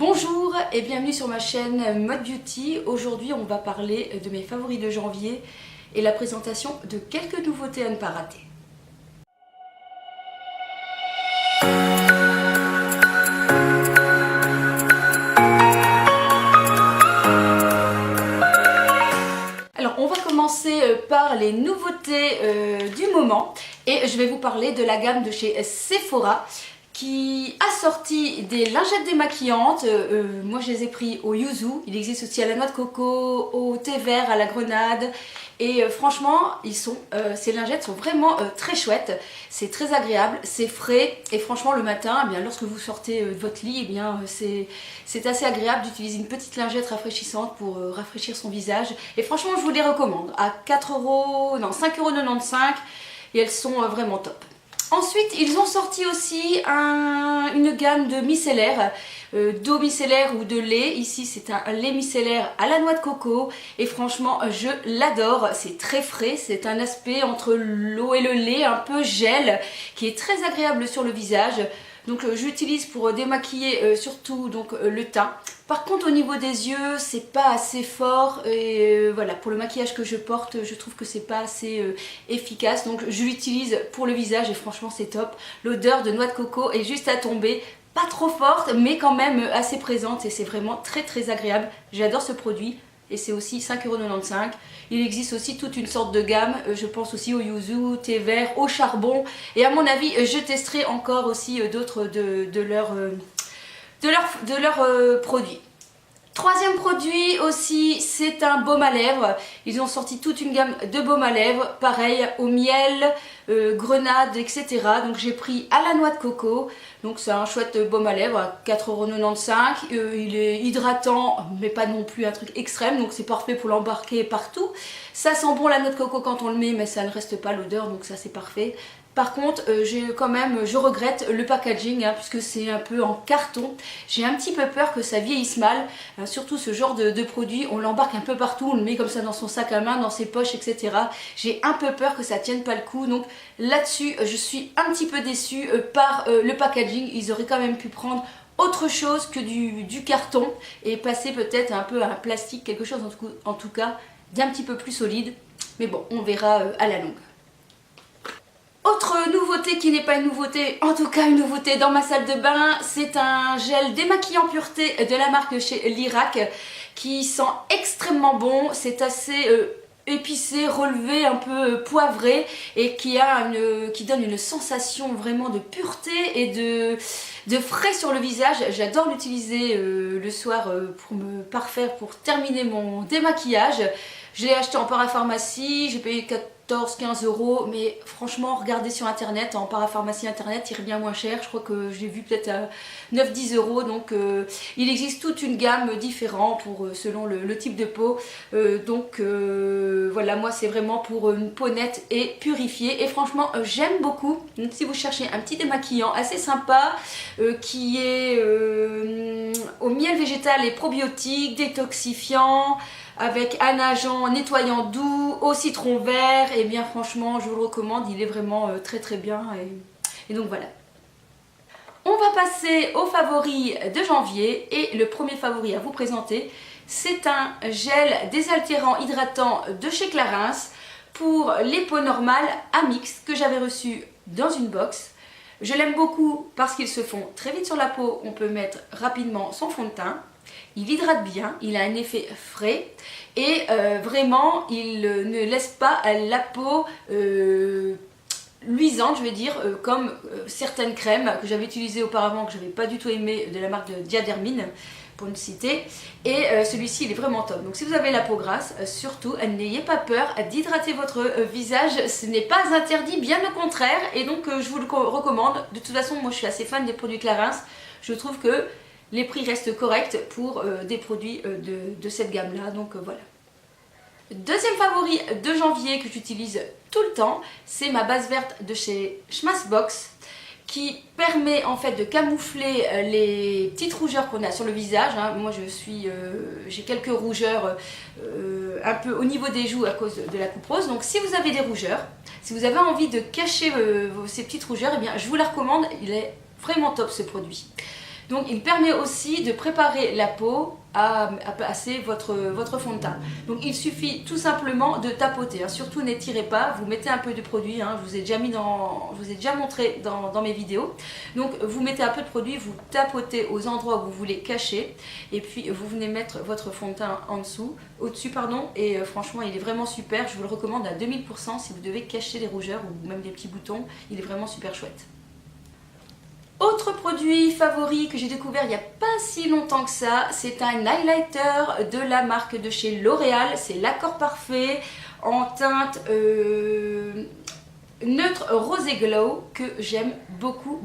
Bonjour et bienvenue sur ma chaîne Mode Beauty. Aujourd'hui on va parler de mes favoris de janvier et la présentation de quelques nouveautés à ne pas rater. Alors on va commencer par les nouveautés du moment et je vais vous parler de la gamme de chez Sephora qui a sorti des lingettes démaquillantes. Moi je les ai pris au yuzu, il existe aussi à la noix de coco, au thé vert, à la grenade et franchement ces lingettes sont vraiment très chouettes, c'est très agréable, c'est frais et franchement le matin, eh bien, lorsque vous sortez de votre lit, eh bien, c'est assez agréable d'utiliser une petite lingette rafraîchissante pour rafraîchir son visage et franchement je vous les recommande à 5,95 € et elles sont vraiment top. Ensuite, ils ont sorti aussi une gamme de micellaires, d'eau micellaire ou de lait. Ici, c'est un lait micellaire à la noix de coco et franchement, je l'adore. C'est très frais, c'est un aspect entre l'eau et le lait, un peu gel, qui est très agréable sur le visage. Donc j'utilise pour démaquiller surtout donc, le teint. Par contre au niveau des yeux c'est pas assez fort et voilà, pour le maquillage que je porte je trouve que c'est pas assez efficace, donc je l'utilise pour le visage et franchement c'est top. L'odeur de noix de coco est juste à tomber, pas trop forte mais quand même assez présente et c'est vraiment très agréable. J'adore ce produit. Et c'est aussi 5,95 €. Il existe aussi toute une sorte de gamme, je pense aussi au yuzu, thé vert, au charbon. Et à mon avis, je testerai encore aussi d'autres de leurs produits. Troisième produit aussi, c'est un baume à lèvres. Ils ont sorti toute une gamme de baume à lèvres, pareil au miel, grenade, etc. Donc j'ai pris à la noix de coco. Donc c'est un chouette baume à lèvres à 4,95 €. Il est hydratant, mais pas non plus un truc extrême. Donc c'est parfait pour l'embarquer partout. Ça sent bon la noix de coco quand on le met, mais ça ne reste pas l'odeur, donc ça c'est parfait. Par contre, je regrette le packaging puisque c'est un peu en carton. J'ai un petit peu peur que ça vieillisse mal. Surtout ce genre de produit, on l'embarque un peu partout, on le met comme ça dans son sac à main, dans ses poches, etc. J'ai un peu peur que ça tienne pas le coup. Donc là-dessus, je suis un petit peu déçue par le packaging. Ils auraient quand même pu prendre autre chose que du carton et passer peut-être un peu à un plastique, quelque chose en tout cas d'un petit peu plus solide. Mais bon, on verra à la longue. Autre nouveauté qui n'est pas une nouveauté, en tout cas une nouveauté dans ma salle de bain, c'est un gel démaquillant pureté de la marque chez Lirac qui sent extrêmement bon. C'est assez épicé, relevé, un peu poivré et qui donne une sensation vraiment de pureté et de frais sur le visage. J'adore l'utiliser le soir pour me parfaire, pour terminer mon démaquillage. Je l'ai acheté en parapharmacie, j'ai payé 14-15 €, mais franchement regardez sur internet, en parapharmacie internet il est bien moins cher, je crois que je l'ai vu peut-être à 9-10 €, donc il existe toute une gamme différente selon le type de peau, voilà, moi c'est vraiment pour une peau nette et purifiée et franchement j'aime beaucoup. Donc si vous cherchez un petit démaquillant assez sympa qui est au miel végétal et probiotique, détoxifiant, avec un agent nettoyant doux, au citron vert, et bien franchement je vous le recommande, il est vraiment très bien et donc voilà. On va passer aux favoris de janvier et le premier favori à vous présenter c'est un gel désaltérant hydratant de chez Clarins pour les peaux normales à mix que j'avais reçu dans une box. Je l'aime beaucoup parce qu'ils se font très vite sur la peau, on peut mettre rapidement son fond de teint. Il hydrate bien, il a un effet frais et vraiment il ne laisse pas la peau luisante, je vais dire, comme certaines crèmes que j'avais utilisées auparavant que je n'avais pas du tout aimé de la marque de Diadermine pour ne citer, et celui-ci il est vraiment top. Donc si vous avez la peau grasse, surtout n'ayez pas peur d'hydrater votre visage, ce n'est pas interdit, bien au contraire, et donc je vous le recommande. De toute façon moi je suis assez fan des produits Clarins, je trouve que les prix restent corrects pour des produits de cette gamme là, donc voilà. Deuxième favori de janvier que j'utilise tout le temps, c'est ma base verte de chez Smashbox qui permet en fait de camoufler les petites rougeurs qu'on a sur le visage. Moi j'ai quelques rougeurs un peu au niveau des joues à cause de la coupe rose, donc si vous avez des rougeurs, si vous avez envie de cacher ces petites rougeurs, eh bien je vous la recommande, il est vraiment top ce produit. Donc il permet aussi de préparer la peau à passer votre fond de teint. Donc il suffit tout simplement de tapoter, hein. Surtout n'étirez pas, vous mettez un peu de produit, hein. Je vous ai déjà montré dans mes vidéos. Donc vous mettez un peu de produit, vous tapotez aux endroits où vous voulez cacher et puis vous venez mettre votre fond de teint au-dessus pardon, et franchement il est vraiment super, je vous le recommande à 2000% si vous devez cacher des rougeurs ou même des petits boutons, il est vraiment super chouette. Autre produit favori que j'ai découvert il n'y a pas si longtemps que ça, c'est un highlighter de la marque de chez L'Oréal, c'est l'Accord Parfait en teinte neutre rosé glow que j'aime beaucoup.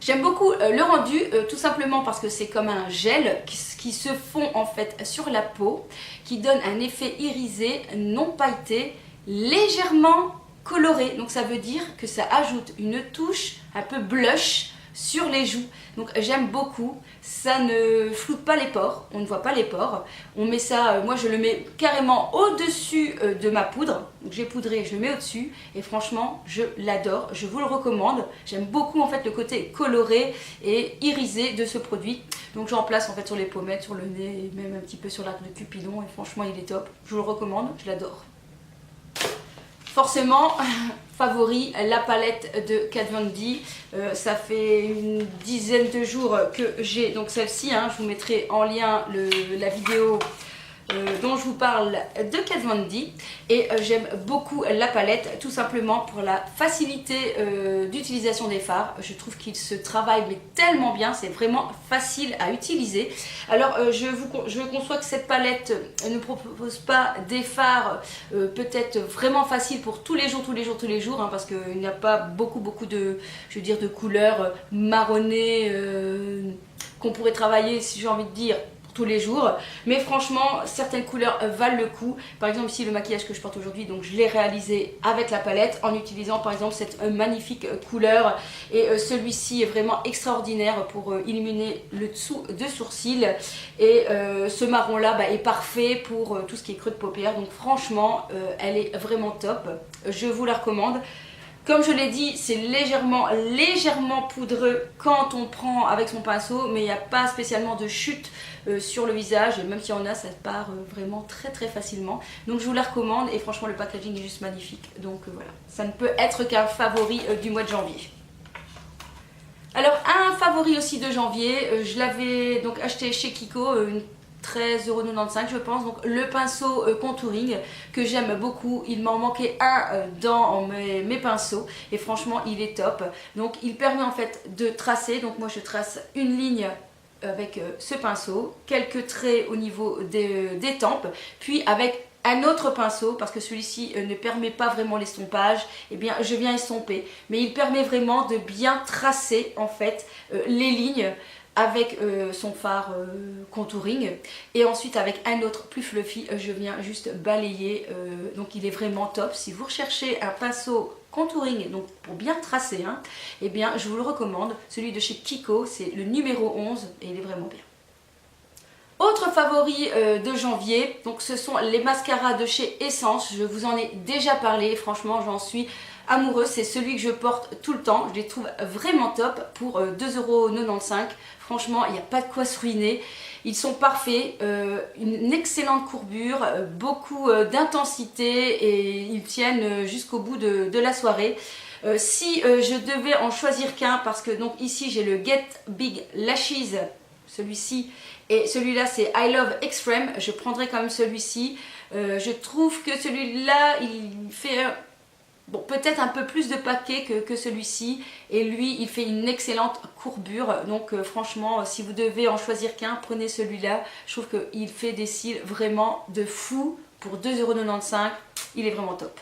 J'aime beaucoup le rendu tout simplement parce que c'est comme un gel qui se fond en fait sur la peau, qui donne un effet irisé, non pailleté, légèrement coloré. Donc ça veut dire que ça ajoute une touche un peu blush sur les joues. Donc j'aime beaucoup, ça ne floute pas les pores, on ne voit pas les pores. On met ça, moi je le mets carrément au-dessus de ma poudre. Donc j'ai poudré, je le mets au-dessus et franchement je l'adore, je vous le recommande. J'aime beaucoup en fait le côté coloré et irisé de ce produit. Donc j'en place en fait sur les pommettes, sur le nez et même un petit peu sur l'arc de Cupidon et franchement il est top. Je vous le recommande, je l'adore. Forcément, favori, la palette de Kat Von D. Ça fait une dizaine de jours que j'ai donc celle-ci, hein, je vous mettrai en lien la vidéo dont je vous parle de Kat Von D. Et j'aime beaucoup la palette tout simplement pour la facilité d'utilisation des fards. Je trouve qu'il se travaille mais tellement bien, c'est vraiment facile à utiliser. Alors je conçois que cette palette ne propose pas des fards peut-être vraiment faciles pour tous les jours, hein, parce qu'il n'y a pas beaucoup de, je veux dire, de couleurs marronnées qu'on pourrait travailler, si j'ai envie de dire, tous les jours, mais franchement certaines couleurs valent le coup. Par exemple ici le maquillage que je porte aujourd'hui, donc je l'ai réalisé avec la palette en utilisant par exemple cette magnifique couleur, et celui-ci est vraiment extraordinaire pour illuminer le dessous de sourcil, et ce marron là est parfait pour tout ce qui est creux de paupières. Donc franchement elle est vraiment top, je vous la recommande. Comme je l'ai dit, c'est légèrement poudreux quand on prend avec son pinceau, mais il n'y a pas spécialement de chute sur le visage, et même s'il y en a, ça part vraiment très facilement. Donc je vous la recommande et franchement le packaging est juste magnifique. Donc voilà, ça ne peut être qu'un favori du mois de janvier. Alors un favori aussi de janvier, je l'avais donc acheté chez Kiko, une 13,95 € je pense, donc le pinceau contouring que j'aime beaucoup. Il m'en manquait un dans mes pinceaux et franchement il est top. Donc il permet en fait de tracer, donc moi je trace une ligne avec ce pinceau, quelques traits au niveau des tempes, puis avec un autre pinceau, parce que celui-ci ne permet pas vraiment l'estompage, et bien je viens estomper, mais il permet vraiment de bien tracer en fait les lignes avec son fard contouring, et ensuite avec un autre plus fluffy, je viens juste balayer, donc il est vraiment top. Si vous recherchez un pinceau contouring, donc pour bien tracer, hein, eh bien je vous le recommande, celui de chez Kiko, c'est le numéro 11 et il est vraiment bien. Autre favori de janvier, donc ce sont les mascaras de chez Essence. Je vous en ai déjà parlé, franchement j'en suis amoureuse, c'est celui que je porte tout le temps, je les trouve vraiment top pour 2,95 €. Franchement il n'y a pas de quoi se ruiner, ils sont parfaits, une excellente courbure, beaucoup d'intensité et ils tiennent jusqu'au bout de la soirée. Si je devais en choisir qu'un, parce que donc ici j'ai le Get Big Lashes, celui-ci, et celui-là c'est I Love Extreme, je prendrais quand même celui-ci. Je trouve que celui-là il fait bon, peut-être un peu plus de paquet que celui-ci, et lui il fait une excellente courbure. Donc franchement si vous devez en choisir qu'un, prenez celui-là. Je trouve qu'il fait des cils vraiment de fou pour 2,95 €, il est vraiment top.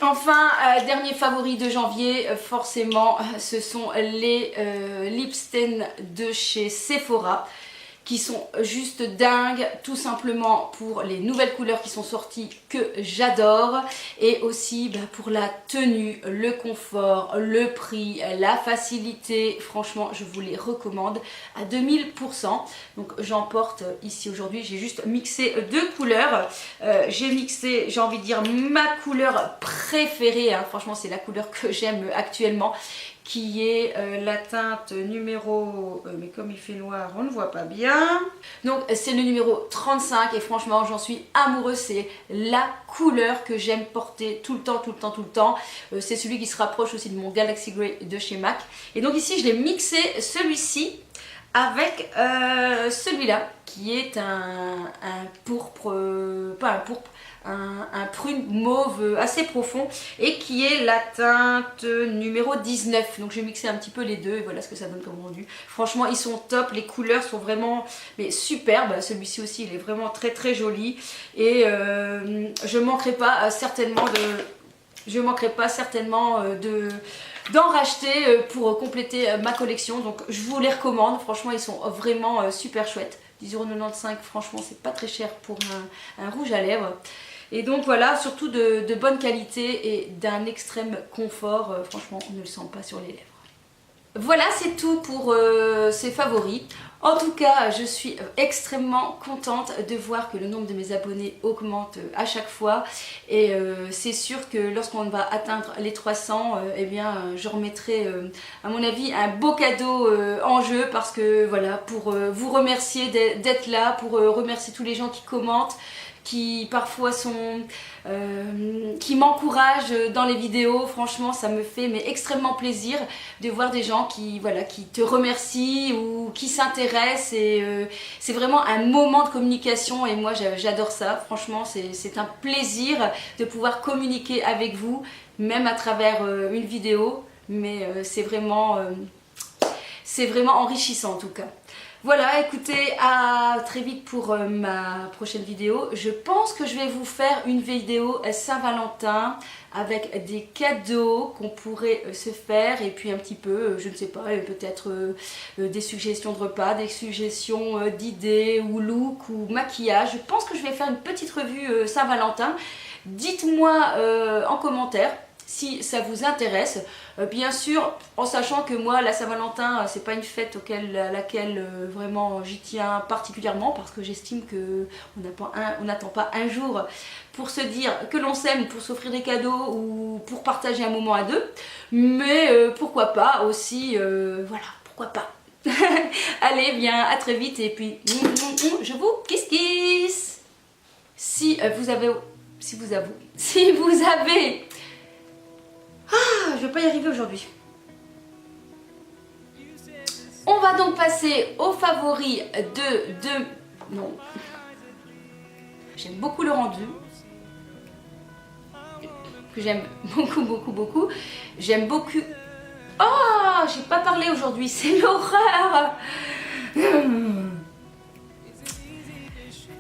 Enfin, dernier favori de janvier, forcément, ce sont les lipsticks de chez Sephora, qui sont juste dingues, tout simplement pour les nouvelles couleurs qui sont sorties que j'adore, et aussi pour la tenue, le confort, le prix, la facilité. Franchement je vous les recommande à 2000%. Donc j'en porte ici aujourd'hui, j'ai juste mixé deux couleurs. J'ai mixé, j'ai envie de dire, ma couleur préférée, hein. Franchement c'est la couleur que j'aime actuellement, qui est la teinte numéro... mais comme il fait noir, on ne voit pas bien. Donc c'est le numéro 35 et franchement j'en suis amoureuse, c'est la couleur que j'aime porter tout le temps, tout le temps, tout le temps. C'est celui qui se rapproche aussi de mon Galaxy Grey de chez MAC. Et donc ici je l'ai mixé celui-ci avec celui-là qui est un pourpre, pas un pourpre, un prune mauve assez profond et qui est la teinte numéro 19. Donc j'ai mixé un petit peu les deux et voilà ce que ça donne comme rendu. Franchement ils sont top, les couleurs sont vraiment mais superbes. Celui-ci aussi il est vraiment très très joli et je manquerai pas certainement d'en racheter pour compléter ma collection. Donc je vous les recommande, franchement ils sont vraiment super chouettes. 10,95 €, franchement c'est pas très cher pour un rouge à lèvres. Et donc voilà, surtout de bonne qualité et d'un extrême confort, franchement on ne le sent pas sur les lèvres. Voilà, c'est tout pour ces favoris. En tout cas, je suis extrêmement contente de voir que le nombre de mes abonnés augmente à chaque fois. Et c'est sûr que lorsqu'on va atteindre les 300, eh bien, je remettrai, à mon avis, un beau cadeau en jeu. Parce que voilà, pour vous remercier d'être là, pour remercier tous les gens qui commentent, qui parfois qui m'encouragent dans les vidéos. Franchement ça me fait mais extrêmement plaisir de voir des gens qui te remercient ou qui s'intéressent et c'est vraiment un moment de communication et moi j'adore ça. Franchement c'est un plaisir de pouvoir communiquer avec vous même à travers une vidéo, mais c'est vraiment enrichissant en tout cas. Voilà, écoutez, à très vite pour ma prochaine vidéo. Je pense que je vais vous faire une vidéo Saint-Valentin avec des cadeaux qu'on pourrait se faire et puis un petit peu, je ne sais pas, peut-être des suggestions de repas, des suggestions d'idées ou look ou maquillage. Je pense que je vais faire une petite revue Saint-Valentin. Dites-moi en commentaire si ça vous intéresse, bien sûr en sachant que moi la Saint-Valentin c'est pas une fête à laquelle vraiment j'y tiens particulièrement parce que j'estime que on n'attend pas un jour pour se dire que l'on s'aime, pour s'offrir des cadeaux ou pour partager un moment à deux, mais pourquoi pas aussi, voilà, pourquoi pas. Allez, bien, à très vite et puis je vous kiss kiss. Si vous avez je vais pas y arriver aujourd'hui. On va donc passer aux favoris non. J'aime beaucoup le rendu. Que j'aime beaucoup. J'aime beaucoup... Oh, j'ai pas parlé aujourd'hui, c'est l'horreur.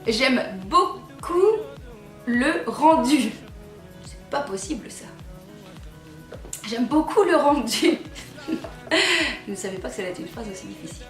J'aime beaucoup le rendu. C'est pas possible ça. J'aime beaucoup le rendu. Je ne savais pas que ça allait être une phrase aussi difficile.